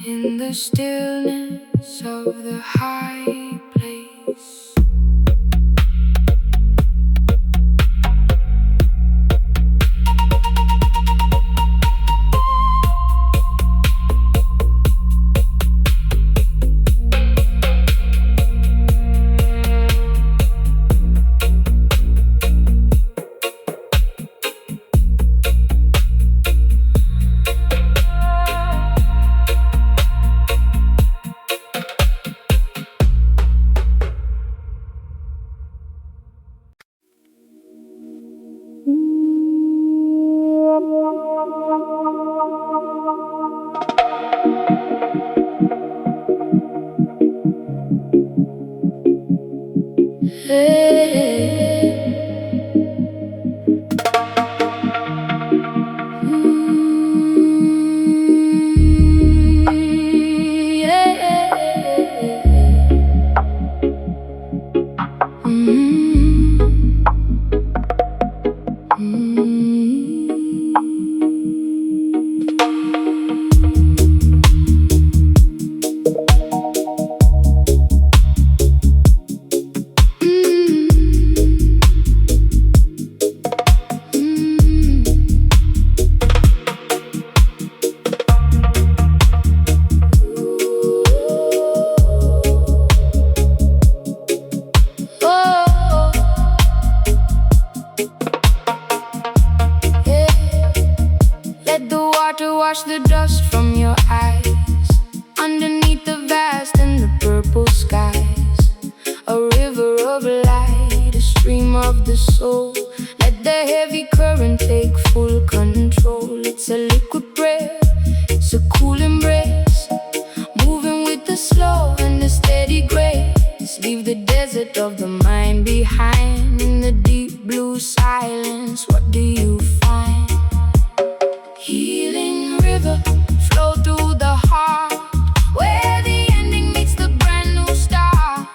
in the stillness of the high place. dust from your eyes. Underneath the vast and the purple skies, a river of light, a stream of the soul. Let the heavy current take full control. It's a liquid prayer, it's a cool embrace, moving with the slow and the steady grace. Leave the desert of the mind behind. In the deep blue silence, what do you find? Healing river, flow through the heart, where the ending meets the brand new start.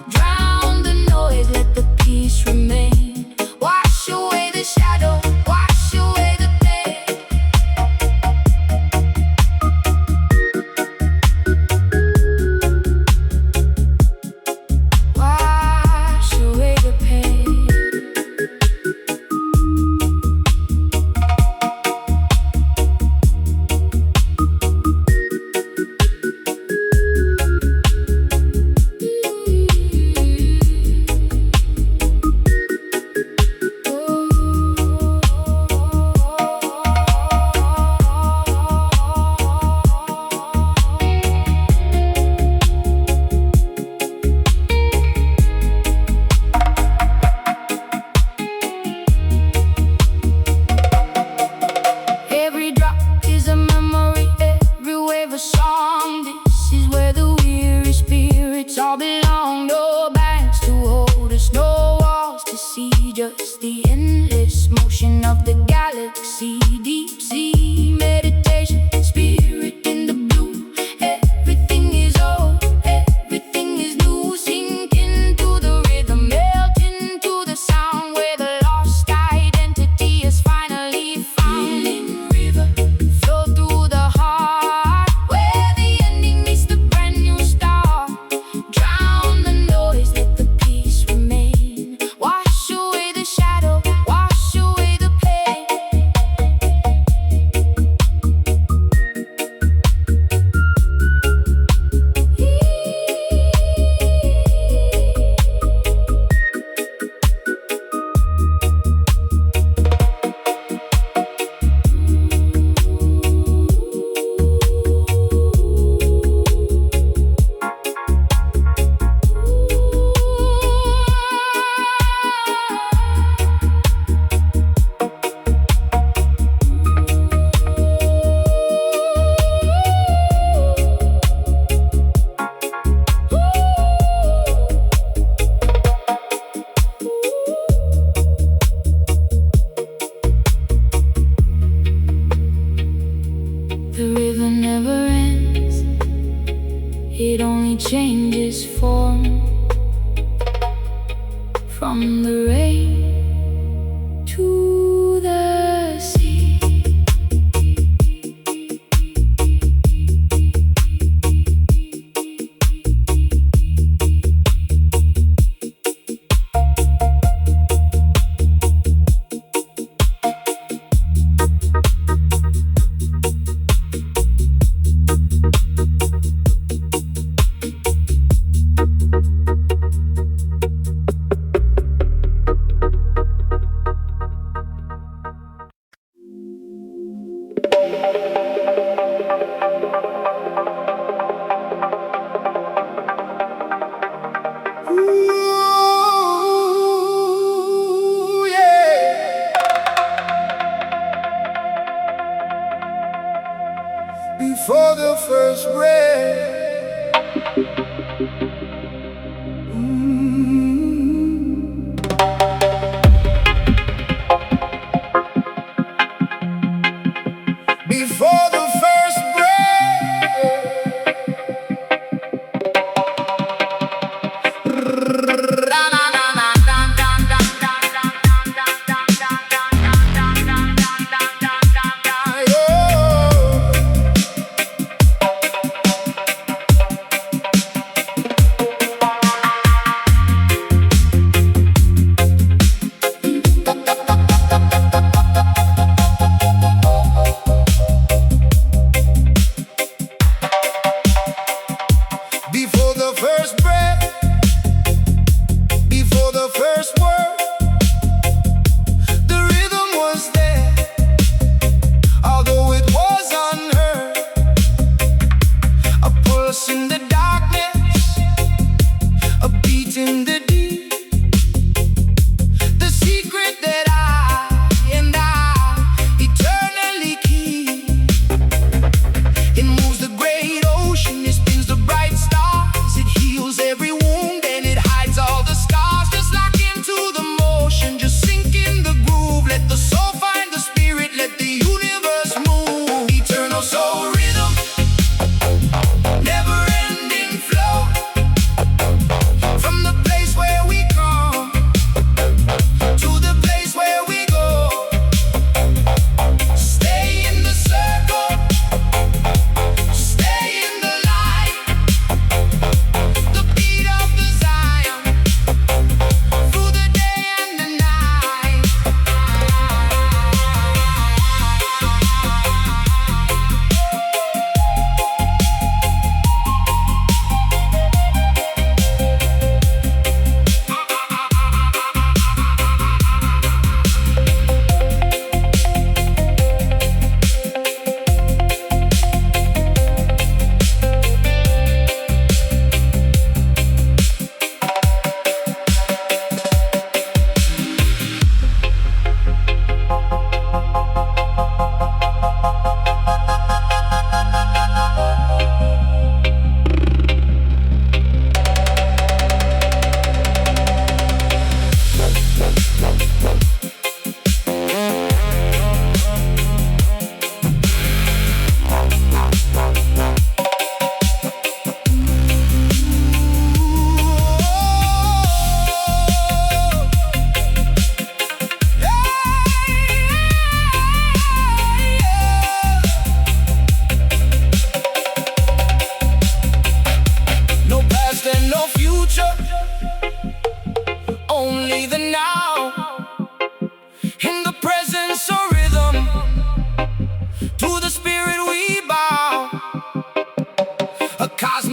Drown the noise, let the peace remain. Wash away the shadow, wash away the pain. Wash away the pain. Every drop is a memory, every wave a song. This is where the weary spirits all belong. No banks to hold us, no walls to see, just the endless motion of the galaxy. Deep sea meditation, spirit in the blue. Everything is old, everything is new. Sink into the rhythm, melt into the sound, where the lost identity is finally found. Healing river, flow through the heart, where the ending meets the brand new start. Drown the noise, let the peace remain. Wash away the shadow, wash away the pain. The river never ends, it only changes form. From the rain to the sea. Ooh, yeah. Before the first breath, before the first breath.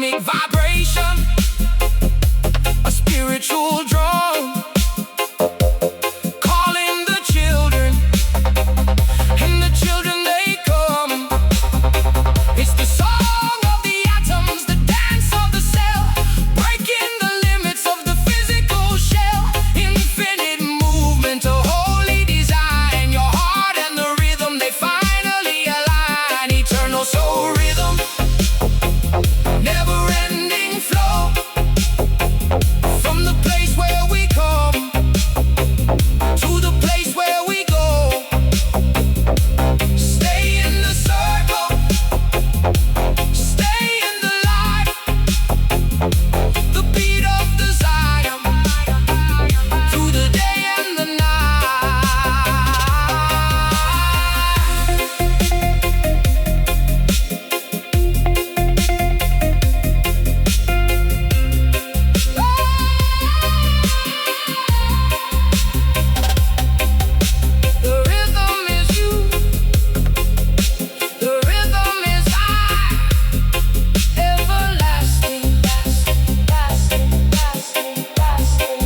rhythmic vibration, a spiritual drum, calling the children, and the children they come. It's the song of the atoms, the dance of the cell, breaking the limits of the physical shell. Infinite movement, a holy design. Your heart and the rhythm, they finally align. Eternal soul rhythm, never-ending flow. From the place where we come to the place where we go. Stay in the circle, stay in the light, the beat of the Zion, through the day and the night. The rhythm is you, the rhythm is I, everlasting, lasting, lasting, lasting, lasting.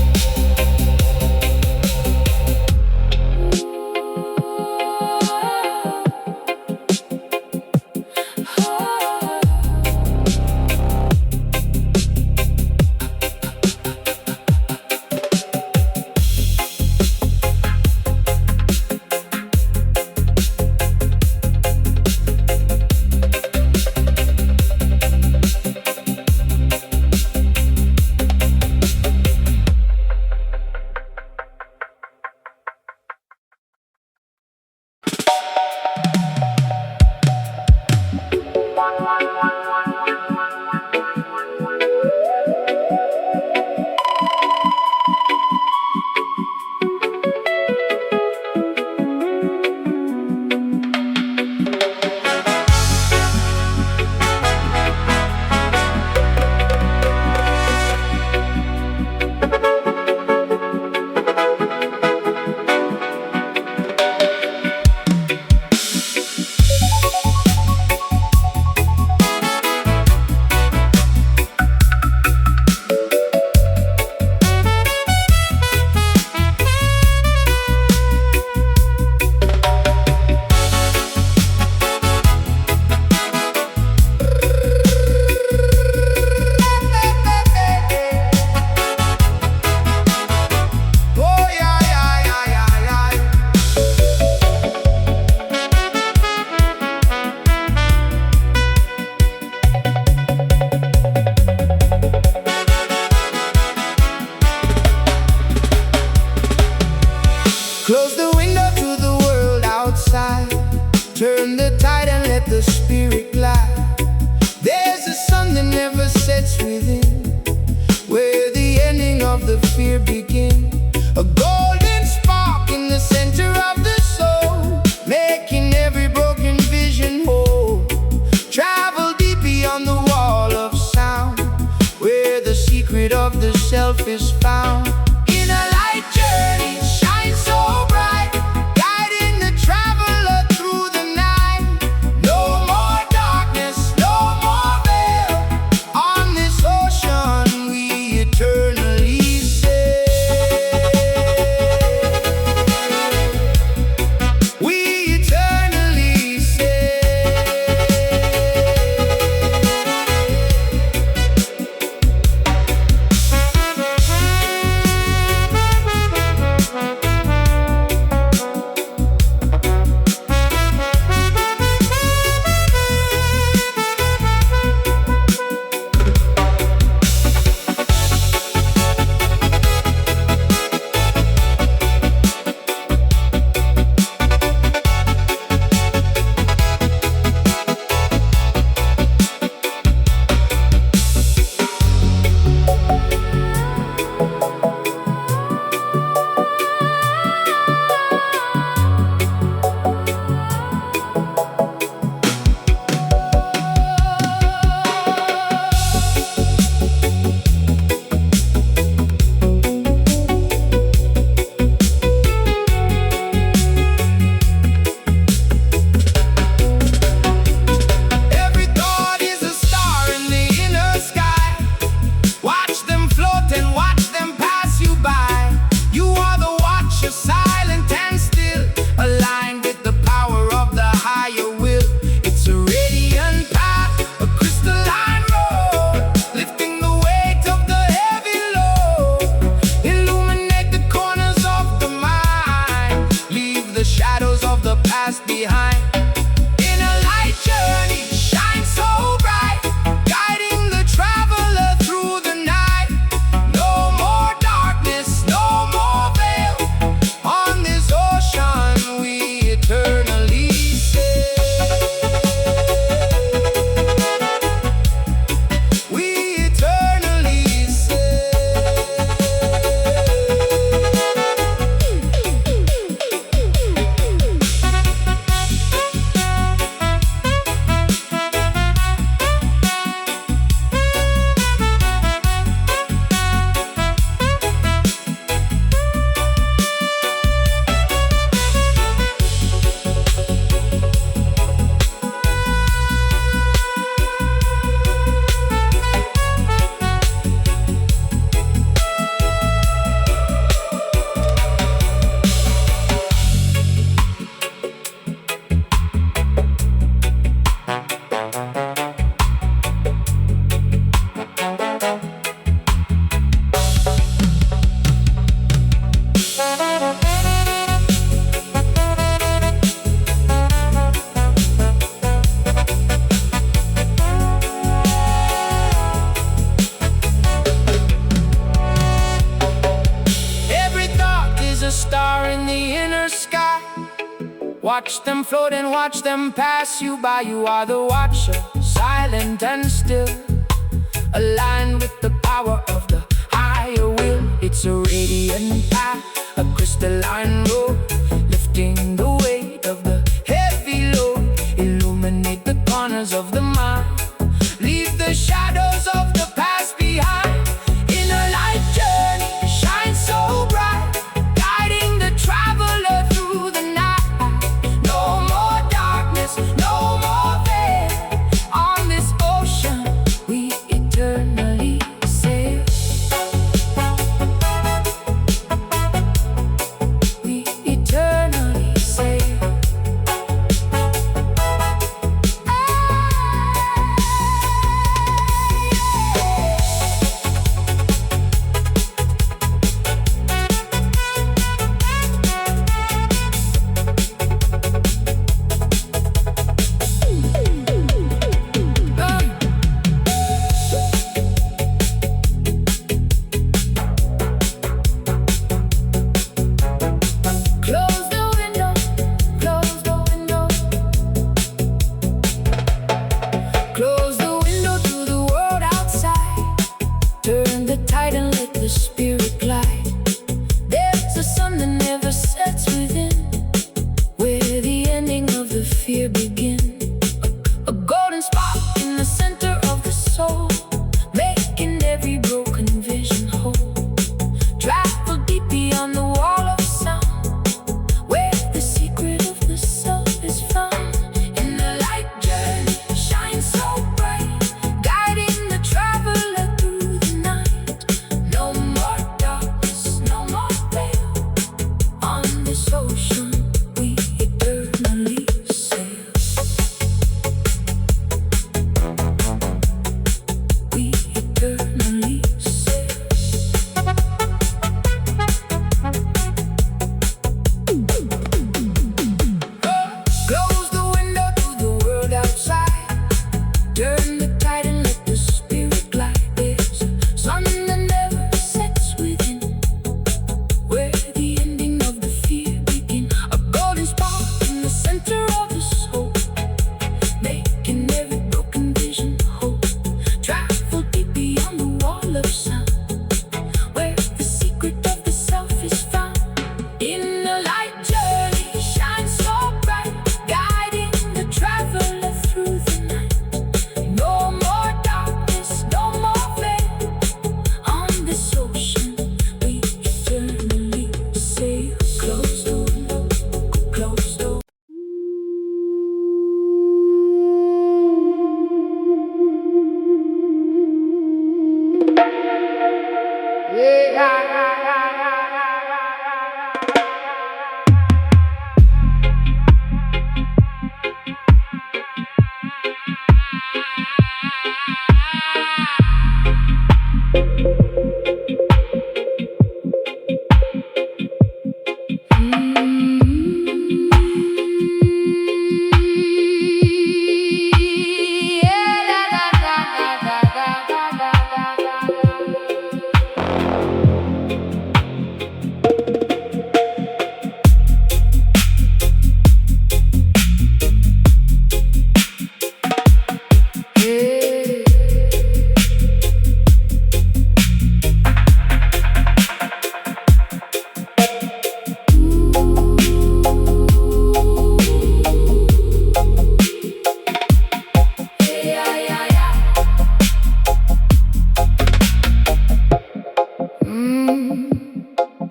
Oh yeah, yeah, yeah, yeah, yeah. Close the window to the world outside. Turn the tide and let the spirit glide. There's a sun that never sets within, where the ending of the fear begins. A golden spark in the center of the soul, making every broken vision whole. Travel deep beyond the wall of sound, where the secret of the self is found. In a light journey, shine so bright, guiding the traveler through the night. No more darkness, no more veil. On this ocean we eternally sail. We eternally sail. Watch them float and watch them pass you by. You are the watcher, silent and still, aligned with the power of the higher will. It's a radiant path, a crystalline road, lifting the weight of the heavy load. Illuminate the corners of the mind, leave the shadows of the past behind. In a light journey, shine so bright, guiding the traveler through the night. No more darkness, no more veil. On this ocean, we eternally sail. We eternally sail. Close the window, close the window. Close the window to the world outside. Turn the tide and let the spirit glide. There's a sun that never sets within, where the ending of the fear begins. A golden spot in the center of the soul, making every broken vision whole. Travel deep beyond the wall of sound, where the secret of the self is found. In the light journey, shine so bright, guiding the traveler through the night. No more darkness, no more veil. On this ocean, we eternally sail. We eternally sail. Close the window to the world outside. Turn the tide and let the spirit glide. There's a sun that never sets within, where the ending of the fear begins. A golden spot in the center of the soul, making every broken vision whole. Travel deep beyond the wall of sound, where the secret of the self is found. In the light journey, shine so bright, guiding the traveler through the night. No more darkness, no more veil. On this ocean, we eternally sail. Close the window, close the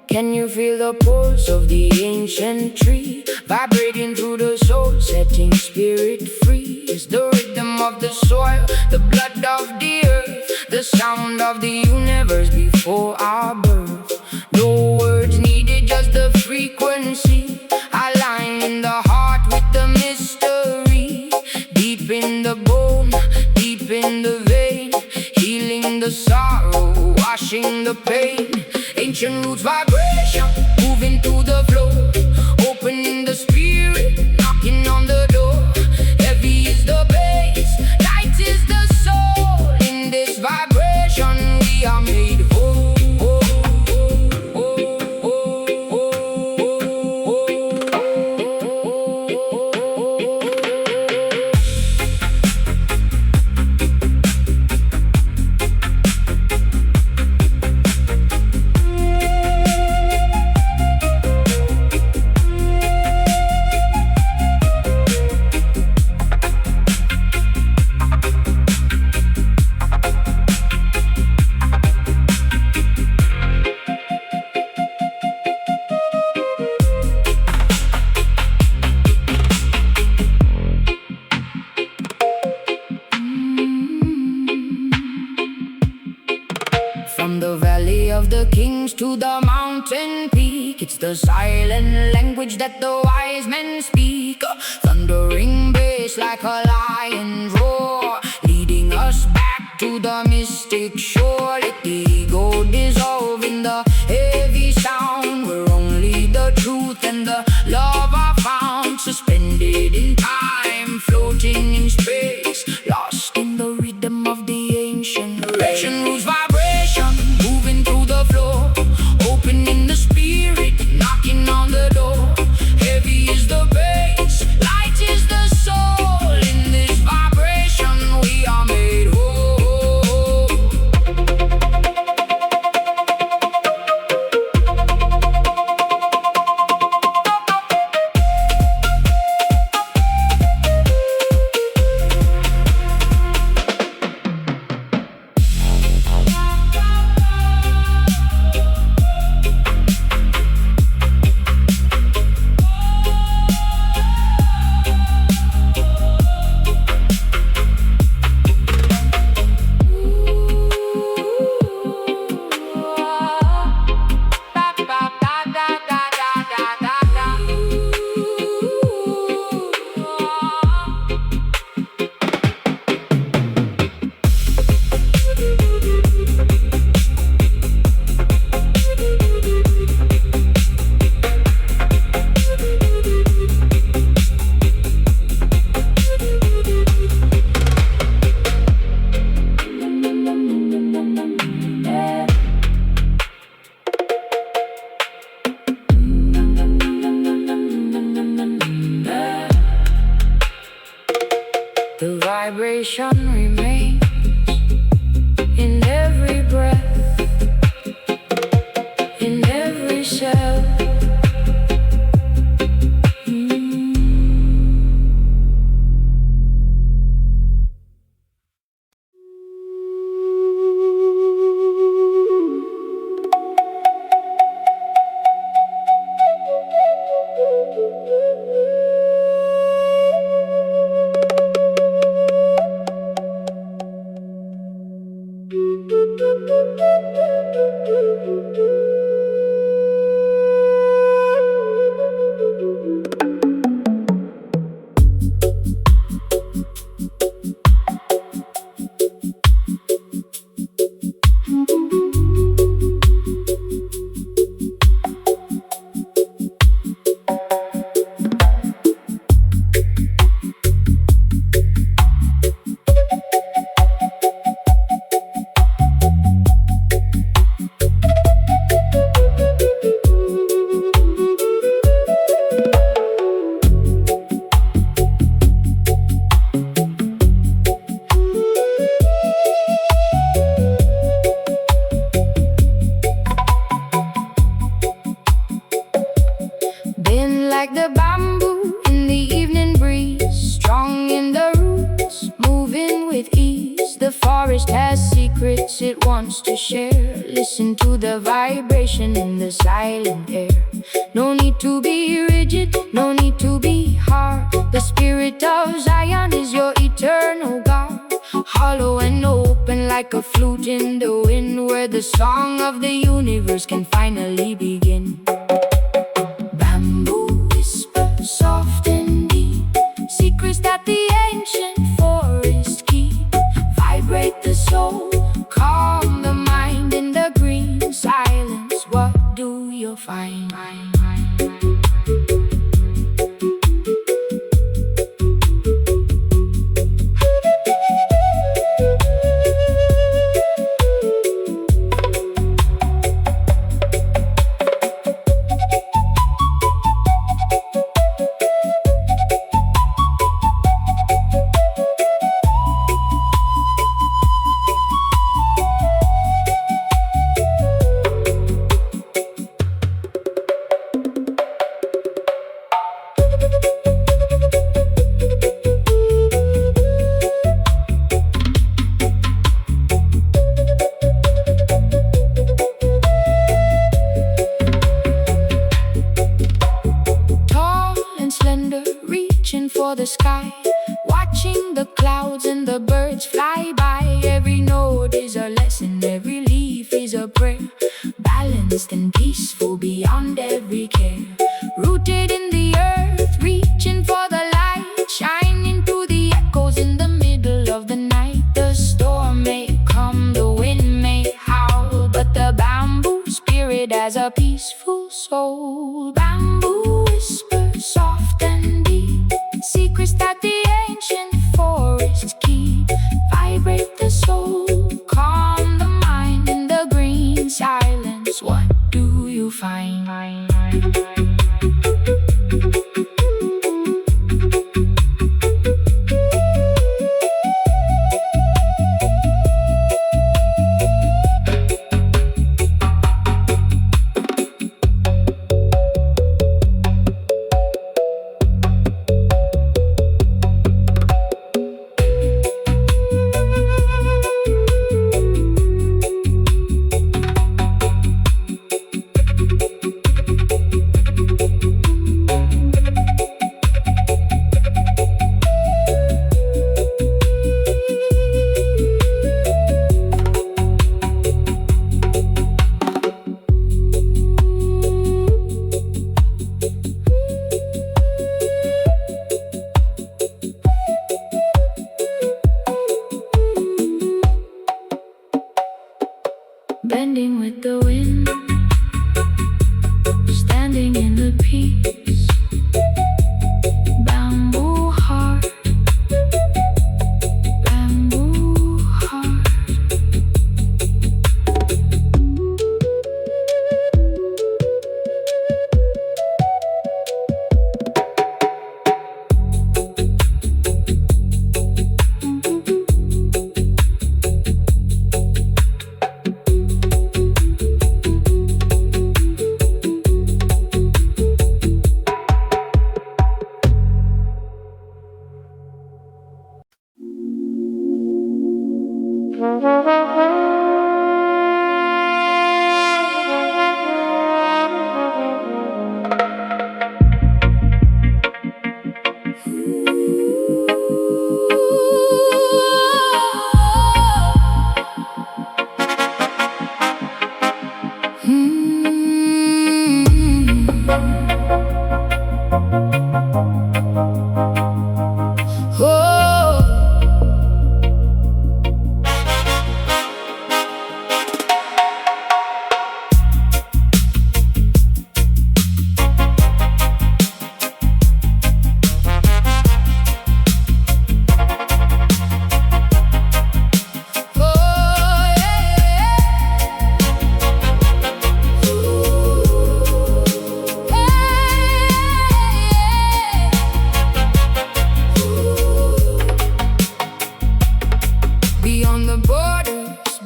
Can you feel the pulse of the ancient tree, vibrating through the soul, setting spirit free? It's the rhythm of the soil, the blood of the earth, the sound of the universe before our birth. No words needed, just the frequency, aligning the heart with the mystery. Deep in the bone, deep in the vein, healing the sorrow, washing the pain. Ancient roots vibration, moving through the flow, opening the spirit, knocking on the door. Heavy is the bass, light is the soul. In this vibration, we are made whole. the kings to the mountain peak. It's the silent language that the wise men speak. Thundering bass like a lion's roar, leading us back to the mystic shore. Let the ego dissolve in the heavy sound, where only the truth and the love are found. Suspended in time, floating in space, lost in the rhythm of the ancient race. Rules vibration, moving through the floor, opening the spirit, knocking on the door. Heavy is the bass, light is the soul. In this vibration we are made whole. The vibration remains in every breath, in every cell. Like the bamboo in the evening breeze, strong in the roots, moving with ease. The forest has secrets it wants to share. Listen to the vibration in the silent air. No need to be rigid, no need to be hard. The spirit of Zion is your eternal God, hollow and open like a flute in the wind, where the song of the universe can finally begin. Soft and deep, secrets that the ancient forest keep. Vibrate the soul, calm the mind. In the green silence, what do you find? For the sky, watching the clouds and the birds fly by. Every note is a lesson, every leaf is a prayer. balanced and peaceful beyond every care. Rooted in the earth, reaching for the light, shining through the echoes in the middle of the night. The storm may come, the wind may howl, but the bamboo spirit has a peaceful soul. Bamboo whispers soft and deep, secrets that the ancient forests keep. Vibrate the soul, calm the mind in the green silence. What do you find? Bending with the wind, standing in the peace. Bamboo heart, bamboo heart.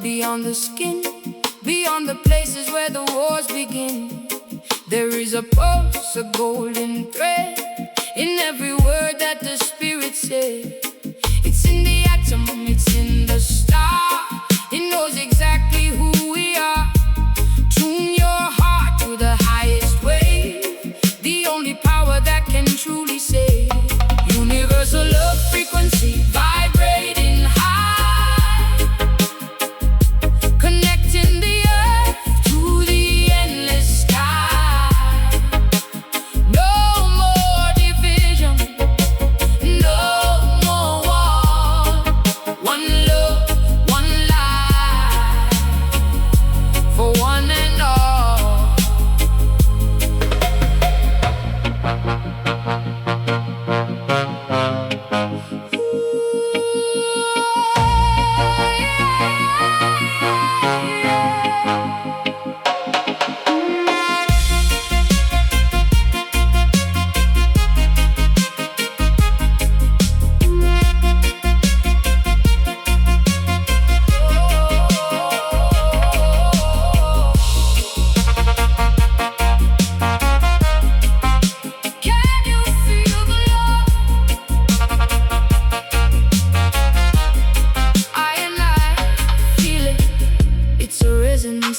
Beyond the skin, beyond the places where the wars begin, there is a pulse, a golden thread in every word that the Spirit said. It's in the atom, it's in the star. It knows exactly who we are. Tune your heart to the highest wave, the only power that can truly save. Universal love frequency vibrating high, connecting the earth to the endless sky. No more division, no more war. One love, one life, for one and all.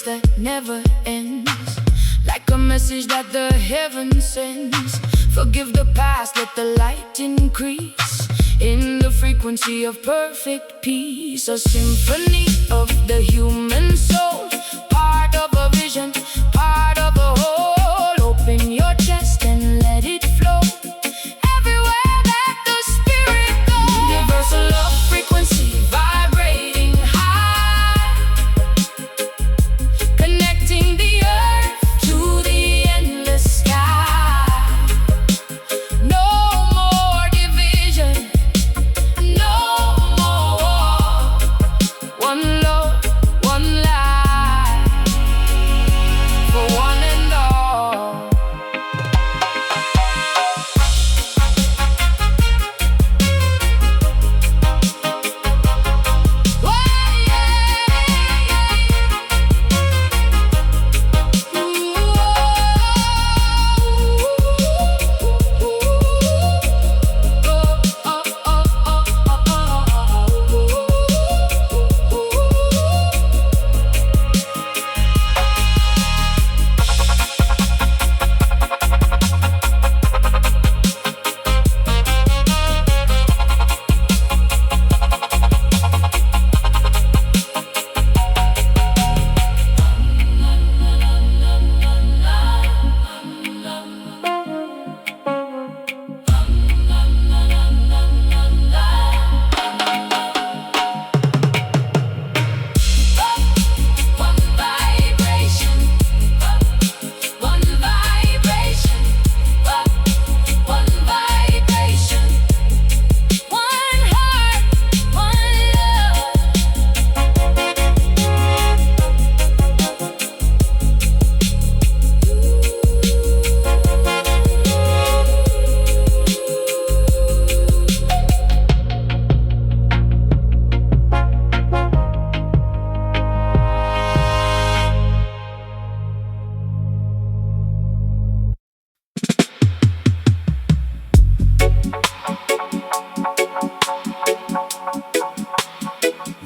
That never ends, like a message that the heavens sends. Forgive the past, let the light increase in the frequency of perfect peace. A symphony of the human soul, part of a vision, part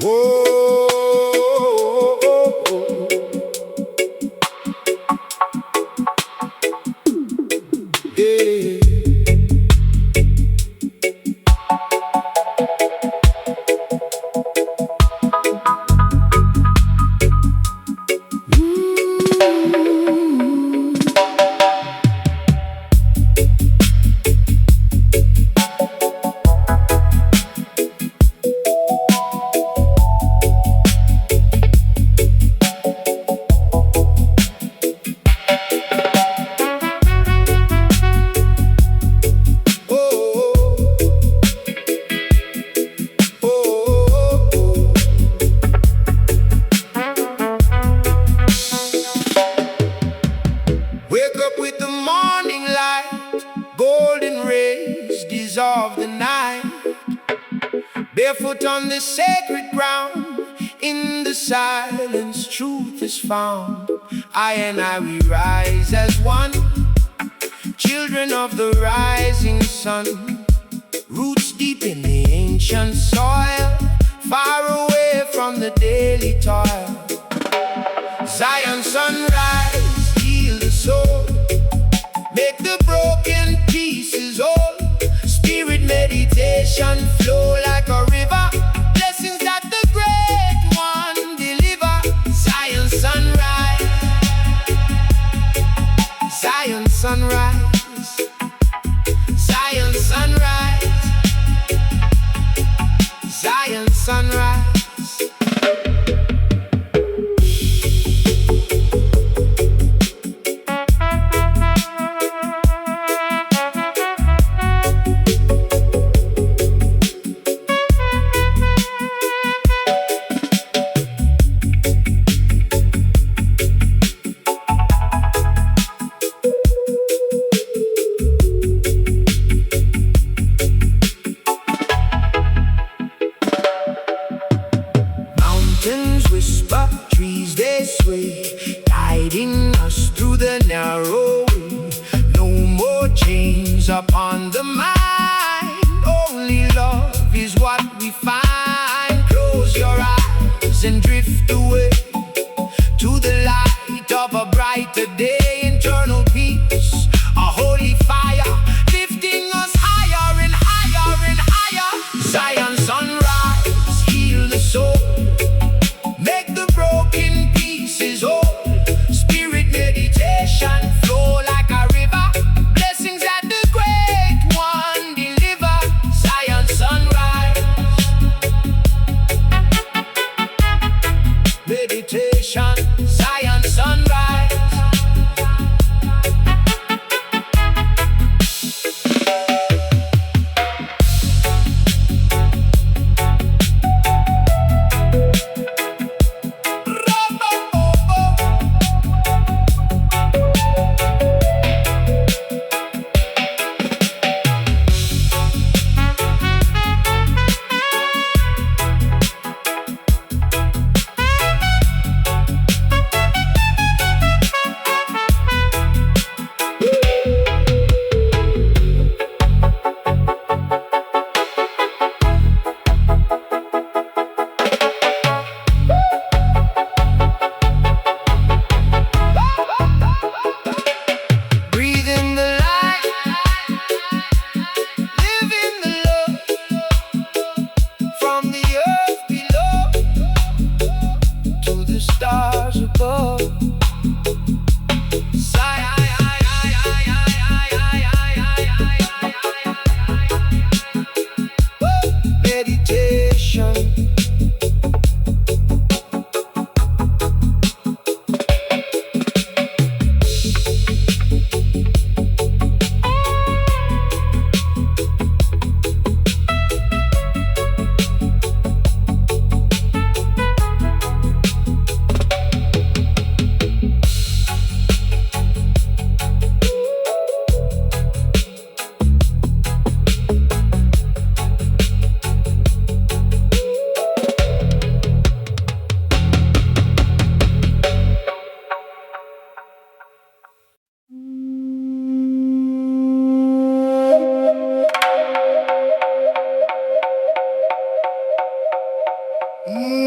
Yeah. Wake up with the morning light, golden rays dissolve the night. Barefoot on the sacred ground, in the silence truth is found. I and I, we rise as one, children of the rising sun. Roots deep in the ancient soil, far away from the daily toil. Zion sunrise, heal the soul, make the broken pieces whole. Spirit meditation flow like a river, blessings that the great one deliver. Zion sunrise, Zion sunrise, Zion sunrise, Zion sunrise. Mountains whisper, trees they sway, guiding us through the narrow way. No more chains upon the mind, only love is what we find. Close your eyes and drift away to the light of a brighter day. Internal peace, a holy fire, lifting us higher and higher and higher. Zion sunrise, heal the soul, make the broken pieces whole. Spirit meditation flow like a river, blessings that the great one deliver. Zion sunrise, meditation, Zion sunrise.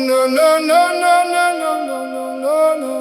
No, no, no, no, no, no, no, no, no.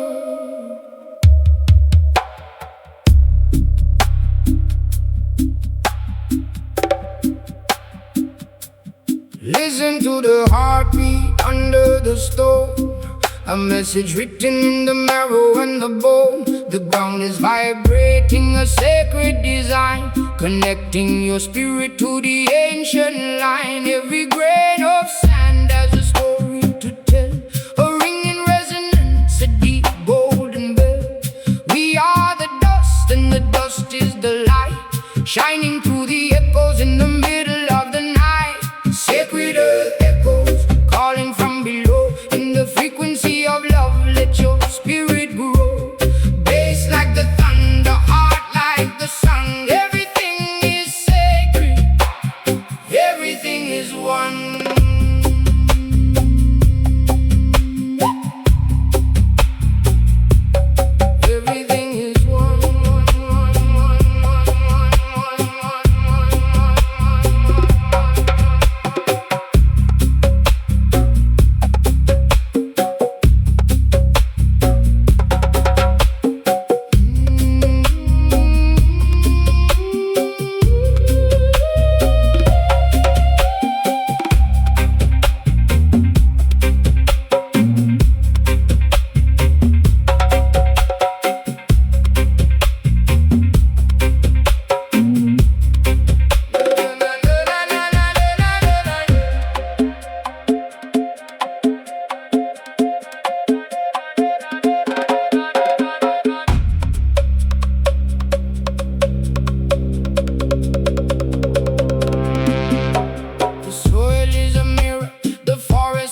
Listen to the heartbeat under the stone, a message written in the marrow and the bone. The ground is vibrating, a sacred design, connecting your spirit to the ancient line. Every grain of sand has a story to tell, a ringing resonance, a deep golden bell. We are the dust and the dust is the light, shining through the echoes in the middle of the night. Sacred earth echoes, calling from below, in the frequency of love, let your spirit grow. Bass like the thunder, heart like the sun. Everything is sacred, everything is one. Everything is one.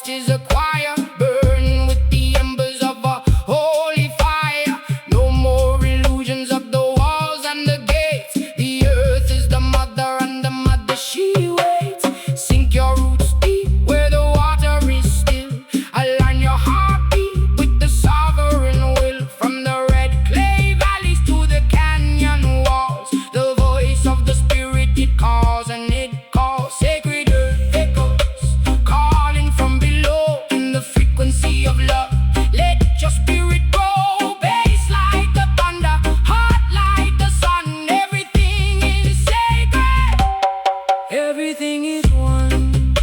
Is a choir, burn with the embers of a holy fire. No more illusions of the walls and the gates. The earth is the mother and the mother she waits. Sink your roots deep where the water is still. Align your heartbeat with the sovereign will. From the red clay valleys to the canyon walls, the voice of the spirit it calls and it calls. Sacred earth echoes, calling from below, in the frequency of love, let your spirit grow. Bass like the thunder, heart like the sun. Everything is sacred, everything is one.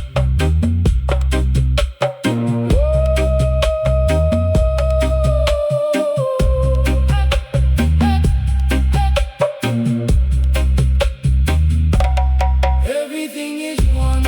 Everything is one.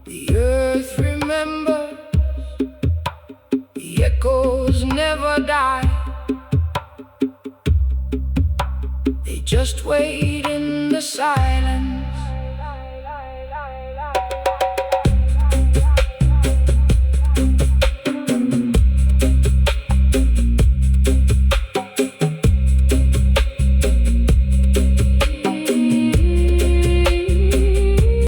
The earth remembers, the echoes never die. They just wait in the silence.